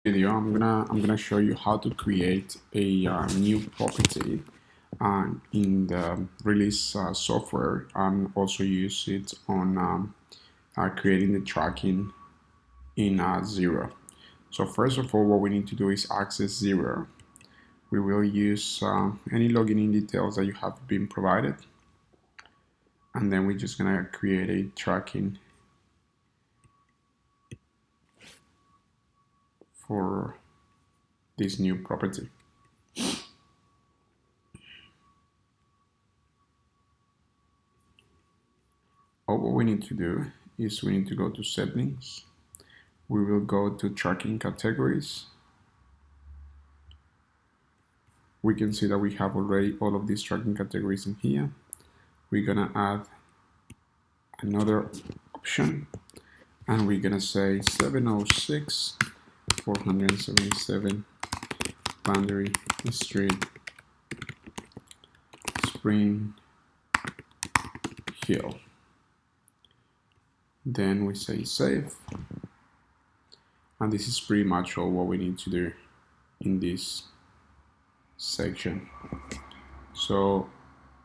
Video, I'm gonna show you how to create a new property in the release software, and also use it on creating the tracking in Zero. So first of all, what we need to do is access Zero. We will use any login in details that you have been provided, and then we're just gonna create a tracking for this new property. All what we need to do is we need to go to settings. We will go to tracking categories. We can see that we have already all of these tracking categories in here. We're gonna add another option, and we're gonna say 706 477 Boundary Street, Spring Hill. Then we say save, and this is pretty much all what we need to do in this section. So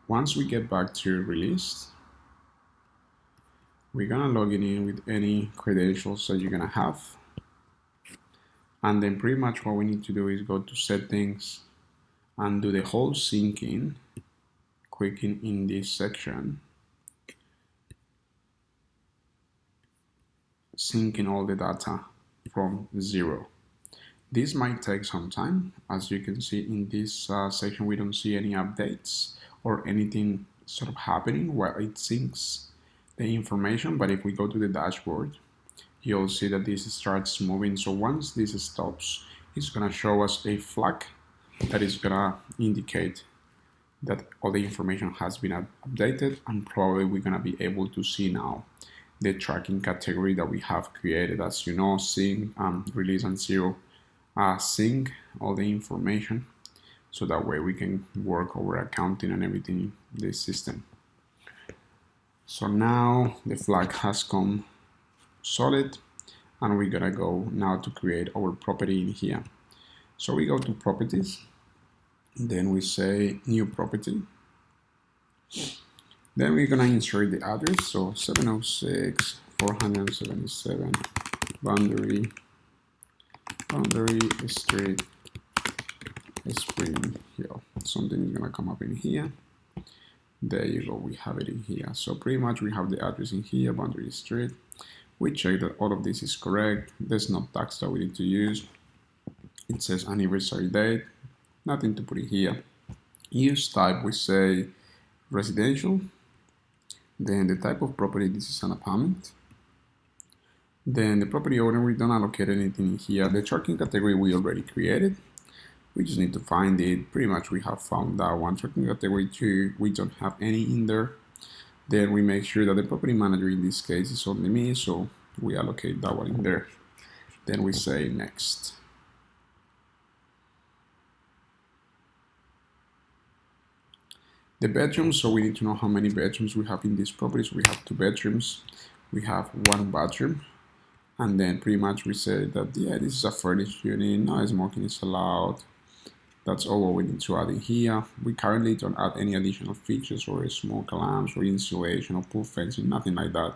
once we get back to Re-Leased, we're gonna log in with any credentials that you're gonna have, and then pretty much what we need to do is go to settings and do the whole syncing, clicking in this section, syncing all the data from Zero. This might take some time. As you can see in this section, we don't see any updates or anything sort of happening while it syncs the information. But if we go to the dashboard, you'll see that this starts moving. So once this stops, it's gonna show us a flag that is gonna indicate that all the information has been updated, and probably we're gonna be able to see now the tracking category that we have created. As you know, sync, release, and Zero sync all the information, so that way we can work over accounting and everything in this system. So now the flag has come solid, and we're gonna go now to create our property in here. So we go to properties, then we say new property, then we're gonna insert the address, so 706 477 Boundary Street, Spring Hill. Something is gonna come up in here. There you go, we have it in here. So pretty much we have the address in here, Boundary Street. We check that all of this is correct. There's no tax that we need to use. It says anniversary date, nothing to put in here. Use type, we say residential. Then the type of property, this is an apartment. Then the property owner, we don't allocate anything in here. The tracking category we already created. We just need to find it. Pretty much we have found that one. Tracking category 2, we don't have any in there. Then we make sure that the property manager in this case is only me, so we allocate that one in there. Then we say next. The bedrooms, so we need to know how many bedrooms we have in this property. So we have 2 bedrooms, we have 1 bathroom, and then pretty much we say that, yeah, this is a furnished unit, no smoking is allowed. That's all what we need to add in here. We currently don't add any additional features or smoke alarms or insulation or pool fencing, nothing like that.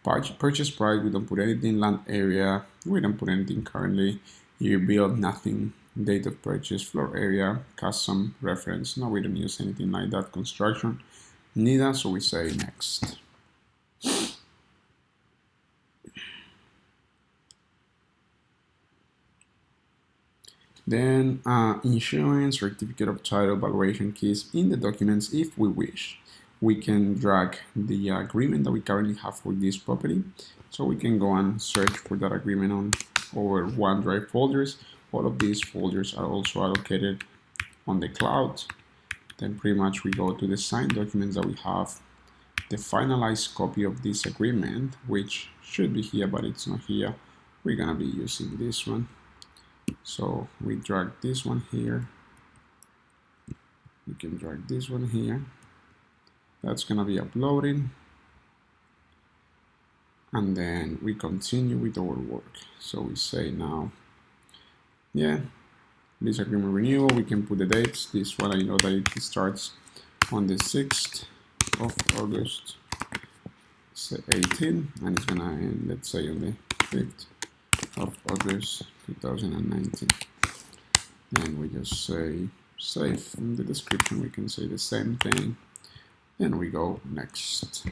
Purchase price, we don't put anything. Land area, we don't put anything currently. You build, nothing. Date of purchase, floor area, custom reference, no, we don't use anything like that. Construction, neither, so we say next. Then insurance, certificate of title, valuation keys in the documents. If we wish, we can drag the agreement that we currently have for this property. So we can go and search for that agreement on our OneDrive folders. All of these folders are also allocated on the cloud. Then pretty much we go to the signed documents that we have, the finalized copy of this agreement, which should be here, but it's not here. We're gonna be using this one. So we drag this one here. We can drag this one here. That's gonna be uploading. And then we continue with our work. So we say now Yeah, lease agreement renewal. We can put the dates. This one I know that it starts on the 6th of August, say 18, and it's gonna end, let's say, on the 5th of August 2019. And we just say save. In the description we can say the same thing, and we go next.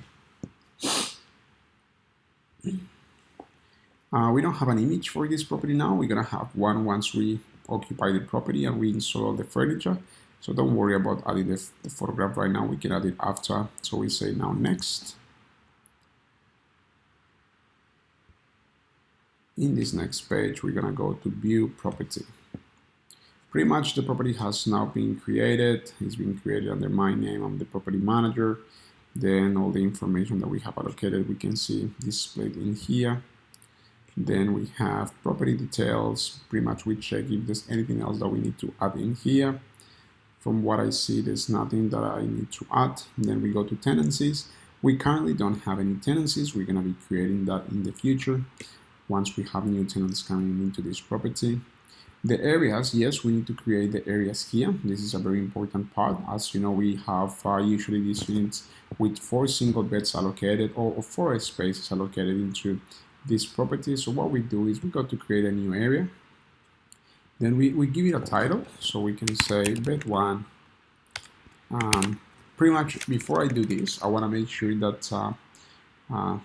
We don't have an image for this property now. We're gonna have one once we occupy the property and we install the furniture. So don't worry about adding the photograph right now. We can add it after. So we say now next. In this next page, we're gonna go to view property. Pretty much the property has now been created. It's been created under my name. I'm the property manager. Then all the information that we have allocated, we can see displayed in here. Then we have property details. Pretty much we check if there's anything else that we need to add in here. From what I see, there's nothing that I need to add. Then we go to tenancies. We currently don't have any tenancies. We're gonna be creating that in the future once we have new tenants coming into this property. The areas, yes, we need to create the areas here. This is a very important part. As you know, we have usually these units with 4 single beds allocated or 4 spaces allocated into this property. So what we do is we go to create a new area. Then we give it a title. So we can say bed 1. Pretty much before I do this, I want to make sure that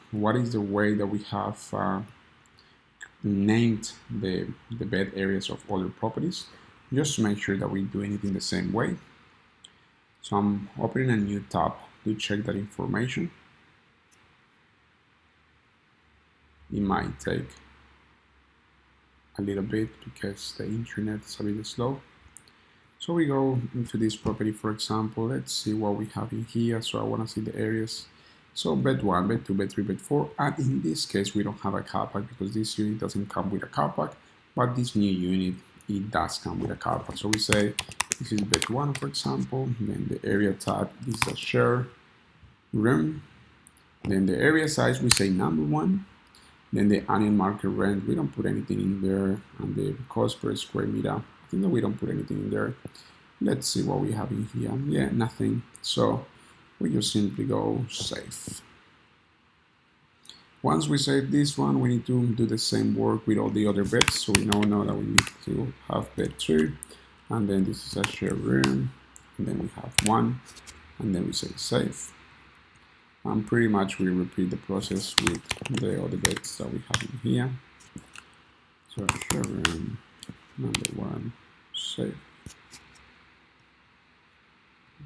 what is the way that we have named the bed areas of other properties, just to make sure that we do anything the same way. So I'm opening a new tab to check that information. It might take a little bit because the internet is a bit slow. So we go into this property, for example. Let's see what we have in here. So I want to see the areas. So bed 1, bed 2, bed 3, bed 4, and in this case we don't have a car park because this unit doesn't come with a car park, but this new unit, it does come with a car park. So we say this is bed 1, for example, then the area type is a share room, then the area size we say number 1, then the annual market rent, we don't put anything in there, and the cost per square meter, I think that we don't put anything in there. Let's see what we have in here. Yeah, nothing. So we just simply go save. Once we save this one, we need to do the same work with all the other beds. So we know that we need to have bed 2, and then this is a share room, and then we have 1, and then we say save. And pretty much we repeat the process with the other beds that we have in here. So share room number 1, save.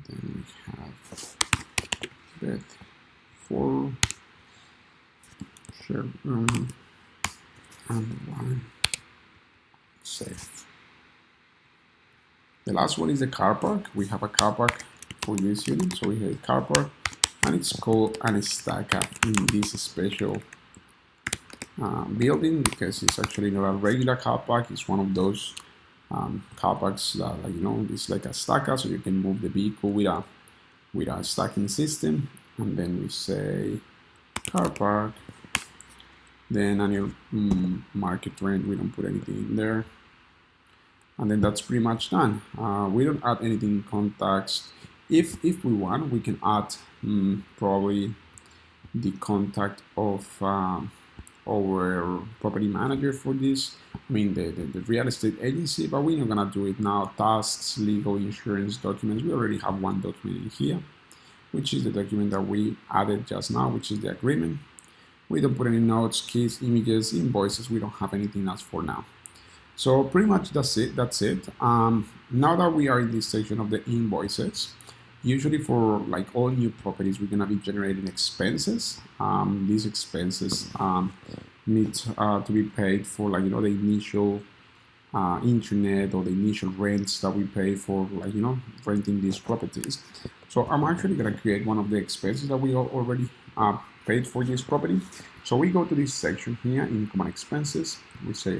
Then we have bed 4, share room, and 1, save. The last one is the car park. We have a car park for this unit, so we have a car park, and it's called an stacker in this special building because it's actually not a regular car park. It's one of those car parks that, it's like a stacker, so you can move the vehicle with a stacking system. And then we say car park, then annual market rent, we don't put anything in there, and then that's pretty much done. We don't add anything in context. If we want, we can add probably the contact of our property manager for this. I mean the real estate agency, but we're not gonna do it now. Tasks, legal, insurance, documents. We already have one document in here, which is the document that we added just now, which is the agreement. We don't put any notes, keys, images, invoices. We don't have anything else for now. So pretty much that's it. Now that we are in this section of the invoices, usually for like all new properties, we're gonna be generating expenses. These expenses need to be paid for, like, the initial internet or the initial rents that we pay for, like, renting these properties. So I'm actually gonna create one of the expenses that we already paid for this property. So we go to this section here, income and expenses. We say